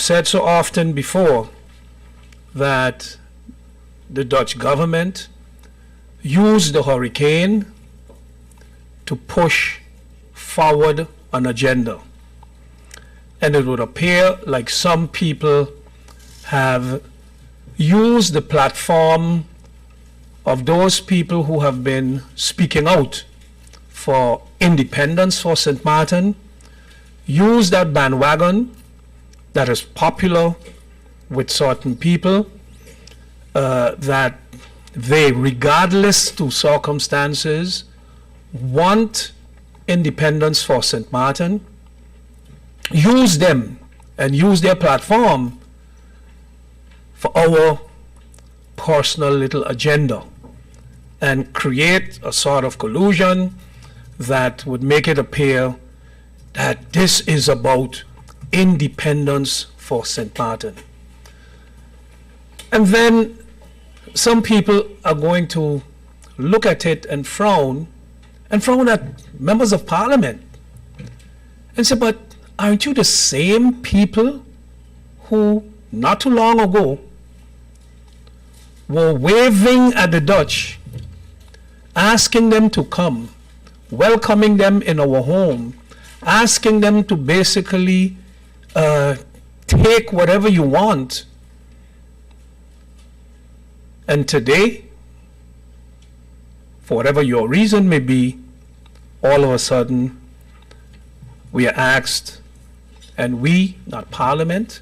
said so often before that the Dutch government used the hurricane to push forward an agenda. And it would appear like some people have used the platform of those people who have been speaking out for independence for St. Martin, use that bandwagon that is popular with certain people, that they, regardless to circumstances, want independence for St. Martin, use them and use their platform for our personal little agenda and create a sort of collusion that would make it appear that this is about independence for St. Martin. And then some people are going to look at it and frown at members of parliament and say, but aren't you the same people who not too long ago were waving at the Dutch, asking them to come, welcoming them in our home, asking them to basically take whatever you want. And today, for whatever your reason may be, all of a sudden, we are asked, and we, not Parliament,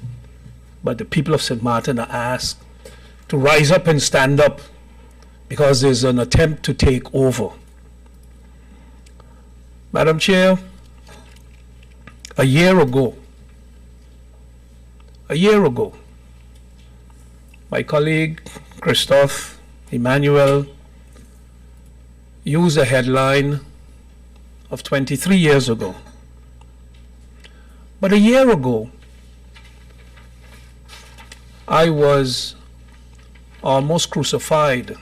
but the people of St. Martin are asked to rise up and stand up because there's an attempt to take over. Madam Chair, a year ago, my colleague Christophe Emmanuel used a headline of 23 years ago. But a year ago, I was almost crucified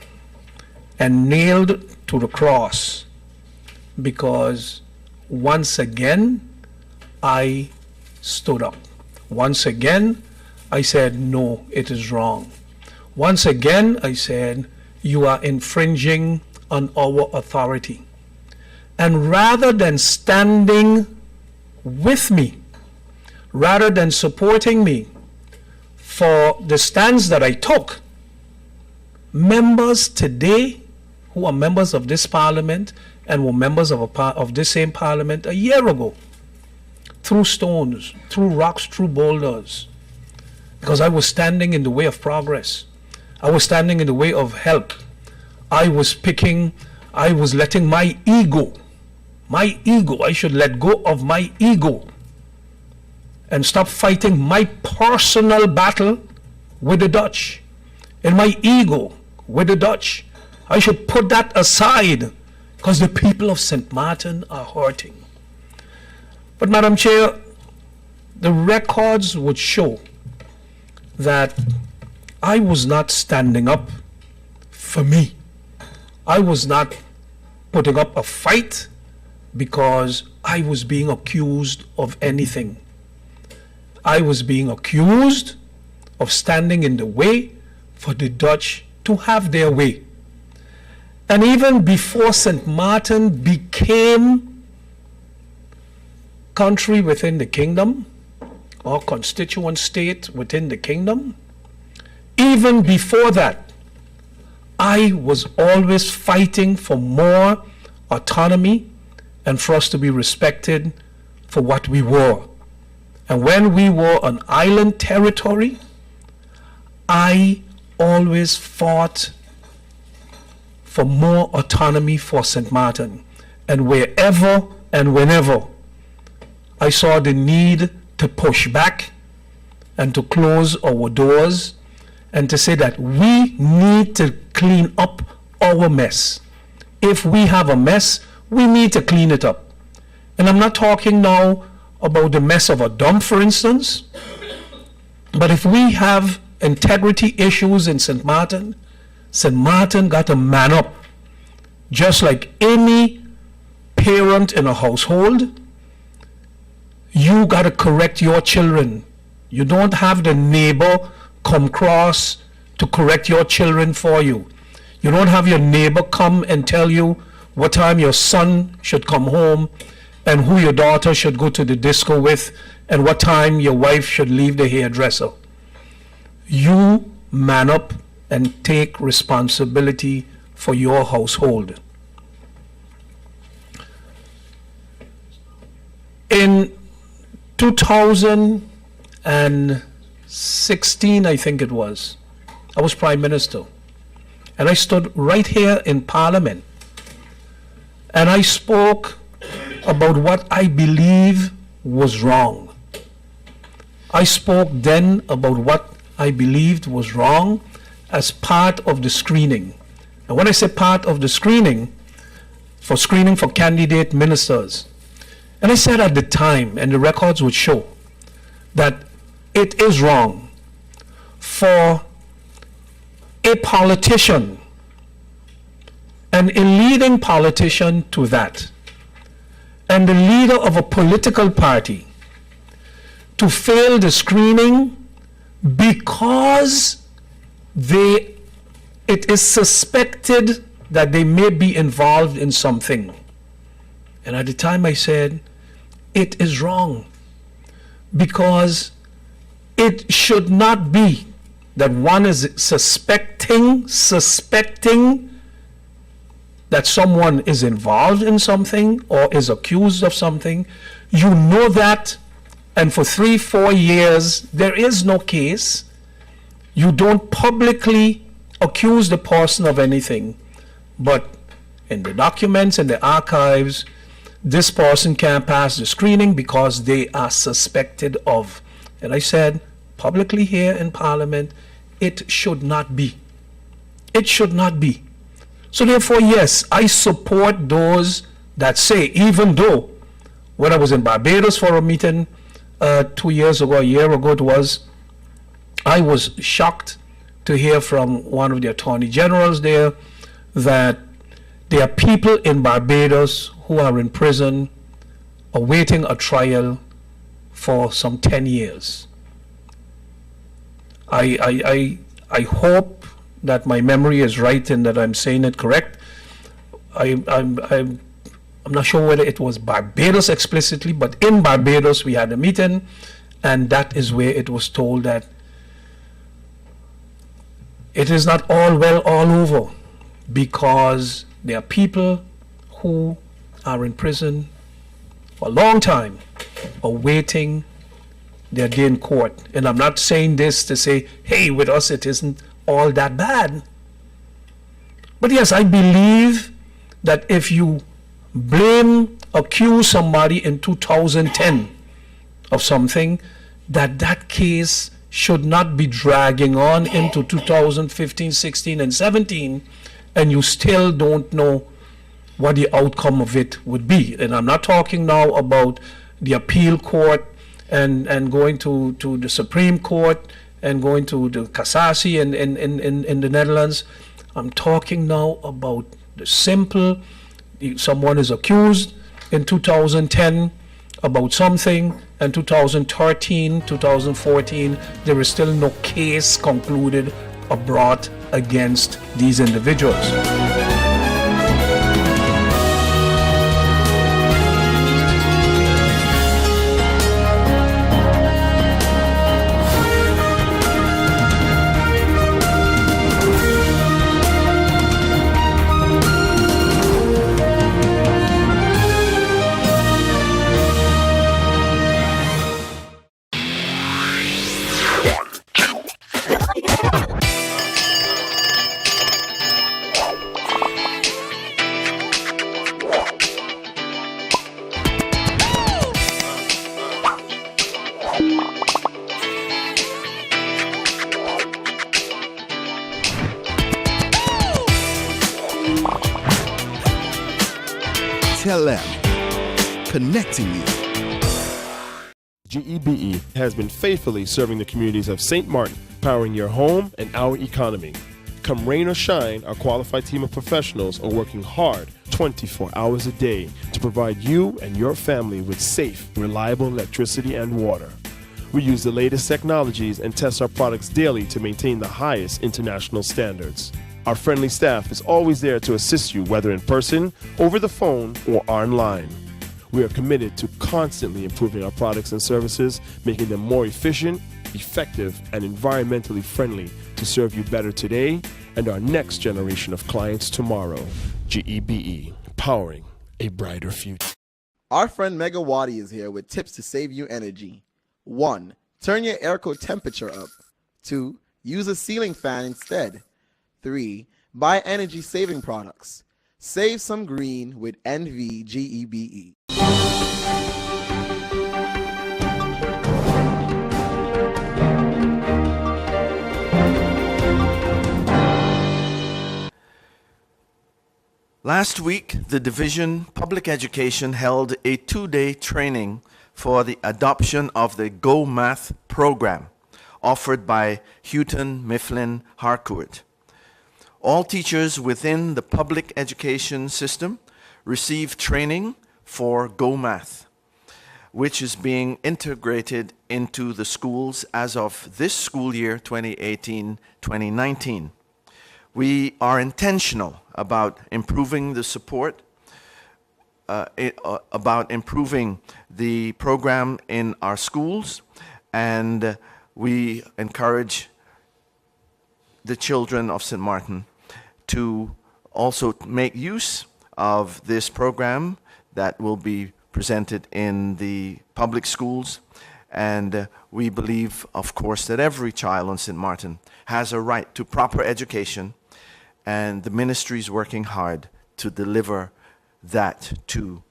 and nailed to the cross because once again, I stood up. Once again, I said, no, it is wrong. Once again, I said, you are infringing on our authority. And rather than standing with me, rather than supporting me for the stance that I took, members today who are members of this parliament and were members of this same parliament a year ago, threw stones, threw rocks, threw boulders, because I was standing in the way of progress. I was standing in the way of help. I was letting my ego, I should let go of my ego and stop fighting my personal battle with the Dutch. And my ego with the Dutch, I should put that aside because the people of St. Martin are hurting. But Madam Chair, the records would show that I was not standing up for me. I was not putting up a fight because I was being accused of anything. I was being accused of standing in the way for the Dutch to have their way. And even before St. Martin became country within the kingdom, or constituent state within the kingdom, even before that, I was always fighting for more autonomy and for us to be respected for what we were. And when we were an island territory, I always fought for more autonomy for St. Martin. And wherever and whenever I saw the need to push back and to close our doors and to say that we need to clean up our mess. If we have a mess, we need to clean it up. And I'm not talking now about the mess of a dump, for instance, but if we have integrity issues in St. Martin got to man up. Just like any parent in a household, you got to correct your children You don't have the neighbor come across to correct your children for you. You don't have your neighbor come and tell you what time your son should come home and who your daughter should go to the disco with and what time your wife should leave the hairdresser. You man up and take responsibility for your household. In 2016, I think it was, I was Prime Minister. And I stood right here in Parliament. And I spoke about what I believe was wrong. I spoke then about what I believed was wrong as part of the screening. And when I say part of the screening for candidate ministers, and I said at the time, and the records would show, that it is wrong for a politician, and a leading politician to that, and the leader of a political party to fail the screening because it is suspected that they may be involved in something. And at the time I said, it is wrong, because it should not be that one is suspecting that someone is involved in something or is accused of something. You know that, and for 3-4 years there is no case. You don't publicly accuse the person of anything, but in the documents and the archives, this person can't pass the screening because they are suspected of. And I said publicly here in Parliament, it should not be. It should not be. So therefore, yes, I support those that say, even though when I was in Barbados for a meeting 2 years ago, a year ago it was, I was shocked to hear from one of the attorney generals there that there are people in Barbados who are in prison awaiting a trial for some 10 years. I hope that my memory is right and that I'm saying it correct. I'm not sure whether it was Barbados explicitly, but in Barbados we had a meeting, and that is where it was told that it is not all well all over, because there are people who are in prison for a long time awaiting their day in court. And I'm not saying this to say, hey, with us it isn't all that bad. But yes, I believe that if you accuse somebody in 2010 of something, that case should not be dragging on into 2015, 16, and 17, and you still don't know what the outcome of it would be. And I'm not talking now about the appeal court and going to the Supreme Court and going to the Cassasi in the Netherlands. I'm talking now about the simple, someone is accused in 2010 about something, and 2013, 2014, there is still no case concluded or brought against these individuals. Tell them, connecting you. GEBE has been faithfully serving the communities of St. Martin, powering your home and our economy. Come rain or shine, our qualified team of professionals are working hard 24 hours a day to provide you and your family with safe, reliable electricity and water. We use the latest technologies and test our products daily to maintain the highest international standards. Our friendly staff is always there to assist you, whether in person, over the phone, or online. We are committed to constantly improving our products and services, making them more efficient, effective, and environmentally friendly to serve you better today and our next generation of clients tomorrow. GEBE, powering a brighter future. Our friend Megawati is here with tips to save you energy. 1. Turn your airco temperature up. 2. Use a ceiling fan instead. 3. Buy energy-saving products. Save some green with NVGEBE. Last week, the Division Public Education held a 2-day training for the adoption of the Go Math program offered by Houghton Mifflin Harcourt. All teachers within the public education system receive training for Go Math, which is being integrated into the schools as of this school year, 2018-2019. We are intentional about improving the support, about improving the program in our schools, and we encourage the children of St. Martin to also make use of this program that will be presented in the public schools. And we believe, of course, that every child on St. Martin has a right to proper education, and the ministry is working hard to deliver that to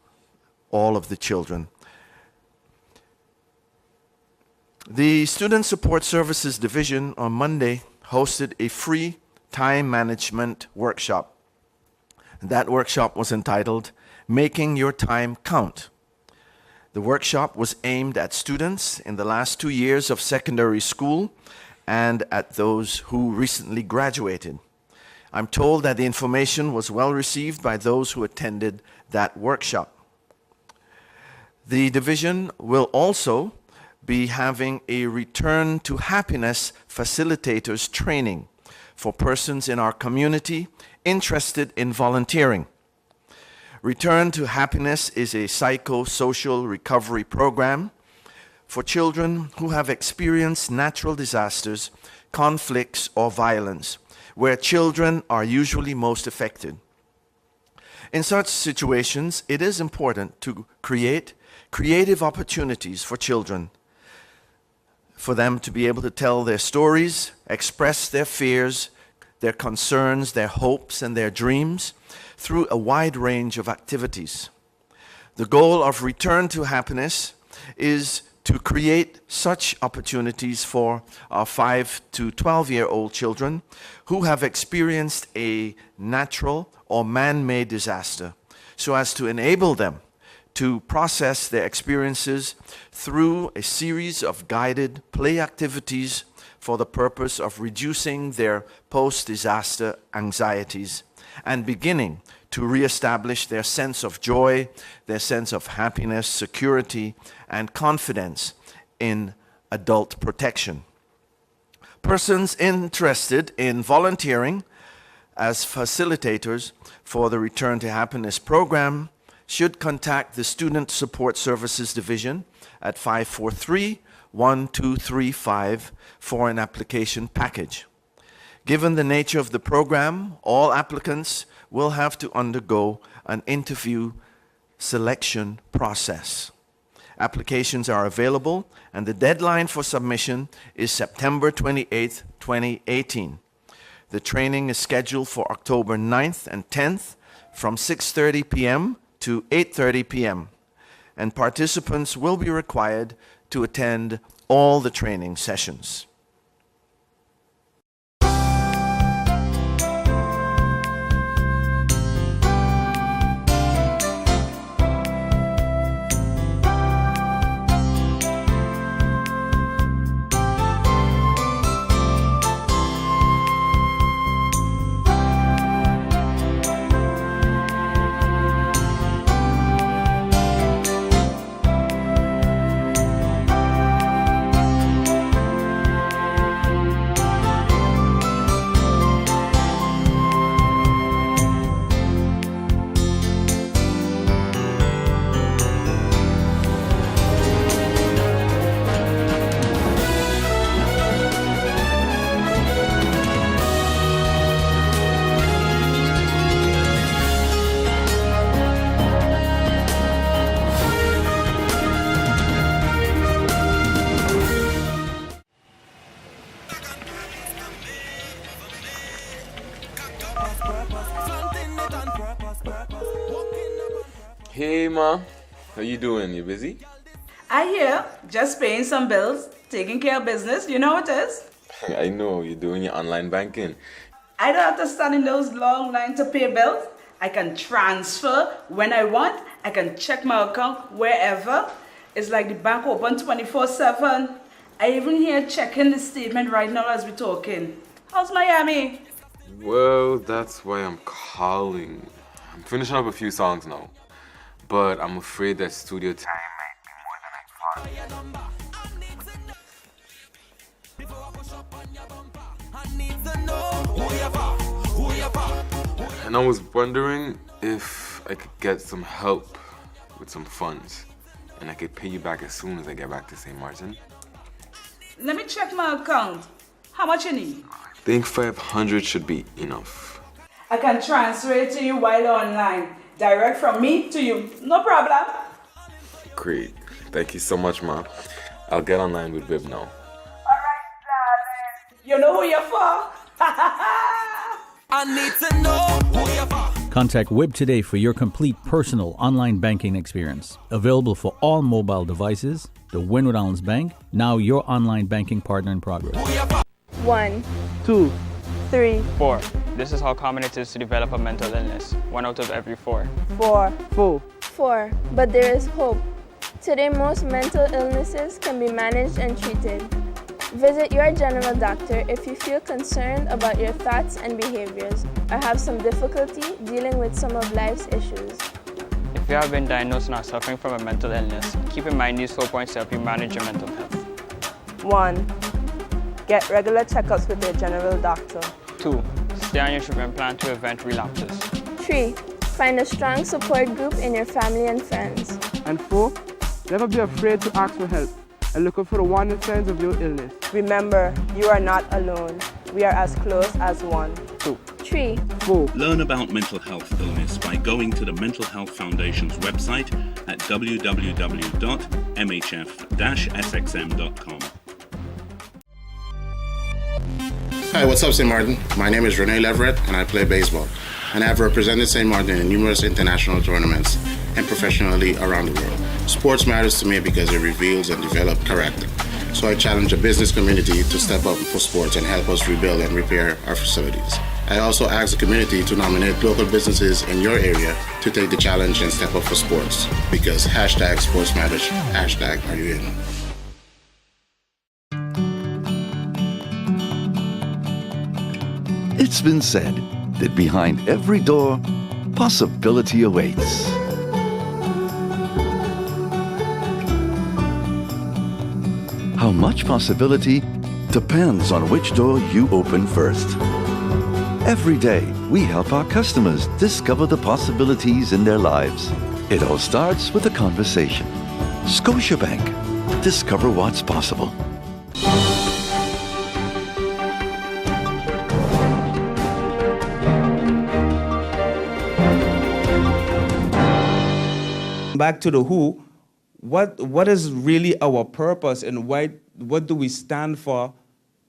all of the children. The Student Support Services Division on Monday hosted a free time management workshop. That workshop was entitled, Making Your Time Count. The workshop was aimed at students in the last 2 years of secondary school and at those who recently graduated. I'm told that the information was well received by those who attended that workshop. The division will also be having a Return to Happiness facilitators training for persons in our community interested in volunteering. Return to Happiness is a psychosocial recovery program for children who have experienced natural disasters, conflicts, or violence, where children are usually most affected. In such situations, it is important to create creative opportunities for children, for them to be able to tell their stories, express their fears, their concerns, their hopes, and their dreams through a wide range of activities. The goal of Return to Happiness is to create such opportunities for our 5 to 12-year-old children who have experienced a natural or man-made disaster, so as to enable them to process their experiences through a series of guided play activities for the purpose of reducing their post-disaster anxieties and beginning to reestablish their sense of joy, their sense of happiness, security, and confidence in adult protection. Persons interested in volunteering as facilitators for the Return to Happiness program should contact the Student Support Services Division at 543-1235 for an application package. Given the nature of the program, all applicants will have to undergo an interview selection process. Applications are available, and the deadline for submission is September 28th, 2018. The training is scheduled for October 9th and 10th from 6:30 p.m. to 8:30 p.m., and participants will be required to attend all the training sessions. Hey ma, how you doing? You busy? I hear, just paying some bills, taking care of business, you know what it is? I know, you're doing your online banking. I don't have to stand in those long lines to pay bills. I can transfer when I want. I can check my account wherever. It's like the bank open 24/7. I even here checking the statement right now as we're talking. How's Miami? Well, that's why I'm calling. I'm finishing up a few songs now, but I'm afraid that studio time might be more than I thought. And I was wondering if I could get some help with some funds, and I could pay you back as soon as I get back to St. Martin. Let me check my account. How much you need? I think 500 should be enough. I can transfer it to you while online. Direct from me to you. No problem. Great. Thank you so much, Ma. I'll get online with Viv now. Alright, darling. You know who you're for? I need to know who you're for. Contact Wib today for your complete personal online banking experience. Available for all mobile devices. The Wynwood Islands Bank, now your online banking partner in progress. 1, 2, 3, 4. This is how common it is to develop a mental illness. 1 out of every 4. 4, 4. 4. But there is hope. Today, most mental illnesses can be managed and treated. Visit your general doctor if you feel concerned about your thoughts and behaviors or have some difficulty dealing with some of life's issues. If you have been diagnosed and are suffering from a mental illness, keep in mind these 4 points to help you manage your mental health. 1. Get regular checkups with your general doctor. 2. Stay on your treatment plan to prevent relapses. 3. Find a strong support group in your family and friends. And 4. Never be afraid to ask for help and look out for the warning signs of your illness. Remember, you are not alone. We are as close as one. 2. 3. 4. Learn about mental health illness by going to the Mental Health Foundation's website at www.mhf-sxm.com. Hi, what's up, St. Martin? My name is Rene Leverett, and I play baseball. And I have represented St. Martin in numerous international tournaments and professionally around the world. Sports matters to me because it reveals and develops character. So I challenge the business community to step up for sports and help us rebuild and repair our facilities. I also ask the community to nominate local businesses in your area to take the challenge and step up for sports. Because hashtag sports matters, hashtag are you in? It's been said that behind every door, possibility awaits. How much possibility depends on which door you open first. Every day, we help our customers discover the possibilities in their lives. It all starts with a conversation. Scotiabank. Discover what's possible. Back to the who, what is really our purpose and what do we stand for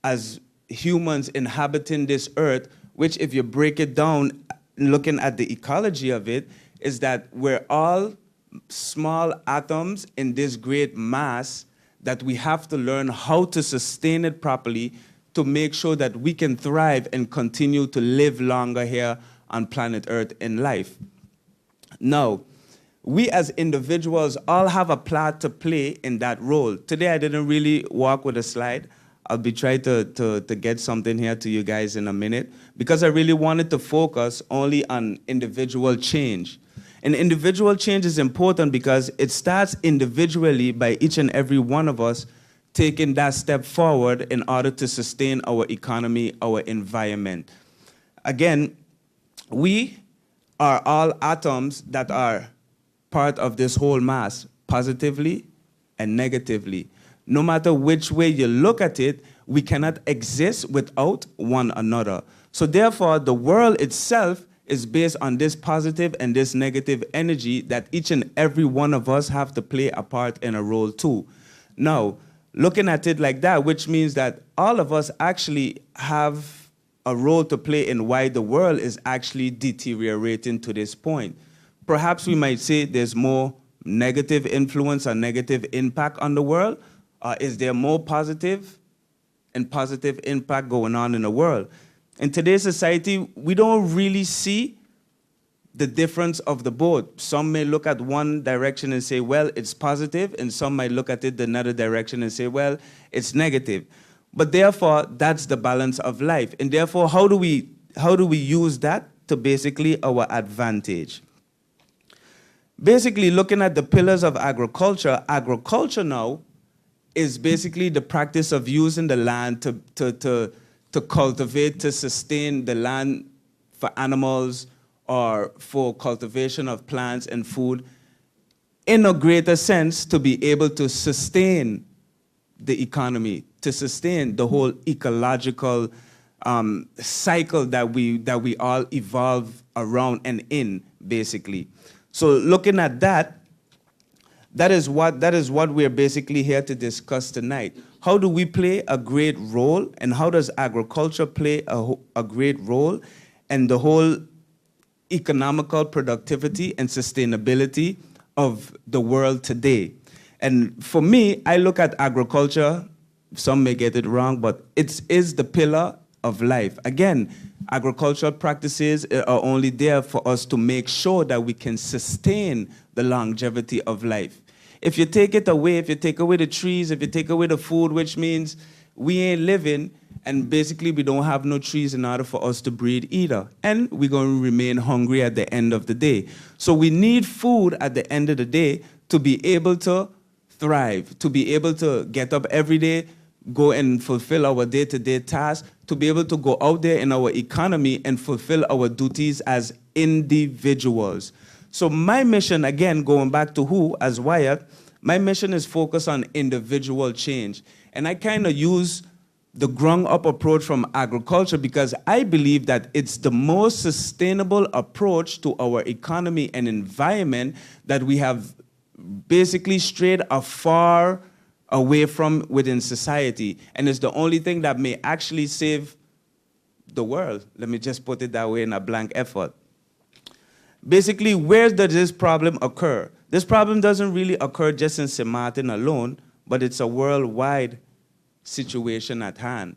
as humans inhabiting this earth, which if you break it down, looking at the ecology of it, is that we're all small atoms in this great mass that we have to learn how to sustain it properly to make sure that we can thrive and continue to live longer here on planet Earth in life. Now, we as individuals all have a part to play in that role. Today I didn't really walk with a slide. I'll be trying to get something here to you guys in a minute because I really wanted to focus only on individual change. And individual change is important because it starts individually by each and every one of us taking that step forward in order to sustain our economy, our environment. Again, we are all atoms that are part of this whole mass, positively and negatively. No matter which way you look at it, we cannot exist without one another. So therefore, the world itself is based on this positive and this negative energy that each and every one of us have to play a part in a role too. Now, looking at it like that, which means that all of us actually have a role to play in why the world is actually deteriorating to this point. Perhaps we might say there's more negative influence or negative impact on the world. Is there more positive and positive impact going on in the world? In today's society, we don't really see the difference of the both. Some may look at one direction and say, well, it's positive, and some might look at it another direction and say, well, it's negative. But therefore, that's the balance of life. And therefore, how do we use that to basically our advantage? Basically, looking at the pillars of agriculture, agriculture now is basically the practice of using the land to cultivate, to sustain the land for animals or for cultivation of plants and food, in a greater sense, to be able to sustain the economy, to sustain the whole ecological cycle that we all evolve around and in, basically. So looking at that, that is what we're basically here to discuss tonight. How do we play a great role, and how does agriculture play a great role in the whole economical productivity and sustainability of the world today? And for me, I look at agriculture, some may get it wrong, but it is the pillar of life. Again, agricultural practices are only there for us to make sure that we can sustain the longevity of life. If you take it away, if you take away the trees, if you take away the food, which means we ain't living, and basically we don't have no trees in order for us to breed either. And we're going to remain hungry at the end of the day. So we need food at the end of the day to be able to thrive, to be able to get up every day, go and fulfill our day-to-day tasks, to be able to go out there in our economy and fulfill our duties as individuals. So my mission, again, going back to who as Wyatt, my mission is focused on individual change. And I kind of use the ground-up approach from agriculture because I believe that it's the most sustainable approach to our economy and environment that we have basically strayed afar away from within society. And it's the only thing that may actually save the world. Let me just put it that way in a blank effort. Basically, where does this problem occur? This problem doesn't really occur just in St. Martin alone, but it's a worldwide situation at hand.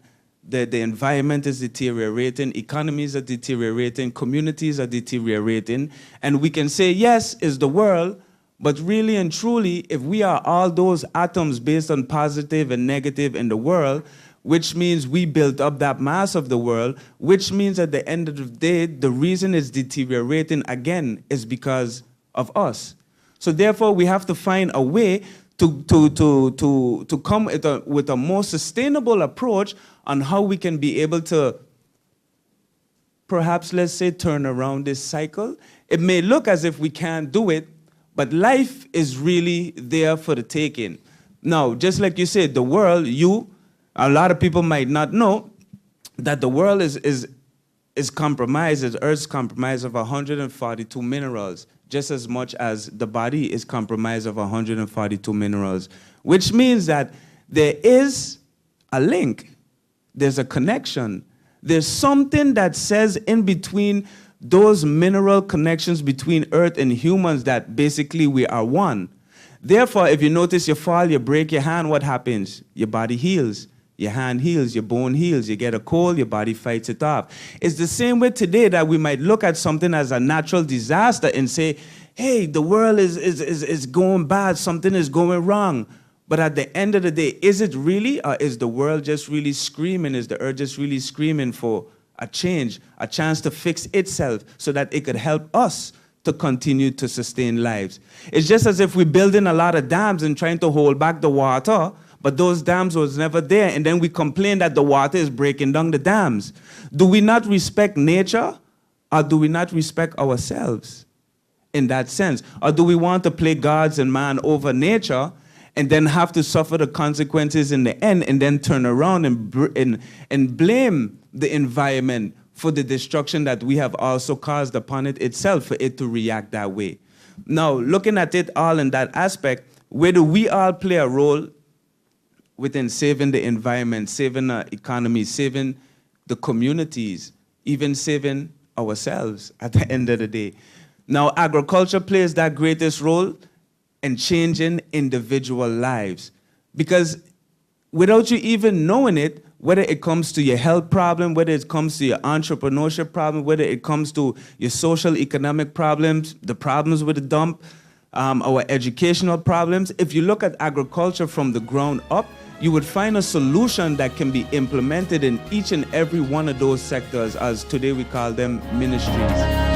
The environment is deteriorating, economies are deteriorating, communities are deteriorating, and we can say, yes, it's the world, but really and truly, if we are all those atoms based on positive and negative in the world, which means we built up that mass of the world, which means at the end of the day, the reason it's deteriorating again is because of us. So therefore, we have to find a way to come with a more sustainable approach on how we can be able to perhaps, let's say, turn around this cycle. It may look as if we can't do it, but life is really there for the taking. Now, just like you said, the world, a lot of people might not know that the world is compromised, the Earth's compromised of 142 minerals, just as much as the body is comprised of 142 minerals, which means that there is a link, there's a connection, there's something that says in between those mineral connections between Earth and humans that basically we are one. Therefore, if you notice you fall, you break your hand, what happens? Your body heals. Your hand heals, your bone heals, you get a cold, your body fights it off. It's the same way today that we might look at something as a natural disaster and say, hey, the world is going bad, something is going wrong. But at the end of the day, is it really, or is the world just really screaming, is the earth just really screaming for a change, a chance to fix itself so that it could help us to continue to sustain lives? It's just as if we're building a lot of dams and trying to hold back the water, but those dams was never there, and then we complain that the water is breaking down the dams. Do we not respect nature, or do we not respect ourselves in that sense? Or do we want to play gods and man over nature and then have to suffer the consequences in the end and then turn around and blame the environment for the destruction that we have also caused upon it itself for it to react that way? Now, looking at it all in that aspect, where do we all play a role within saving the environment, saving the economy, saving the communities, even saving ourselves at the end of the day. Now, agriculture plays that greatest role in changing individual lives, because without you even knowing it, whether it comes to your health problem, whether it comes to your entrepreneurship problem, whether it comes to your social economic problems, the problems with the dump, our educational problems, if you look at agriculture from the ground up, you would find a solution that can be implemented in each and every one of those sectors, as today we call them ministries.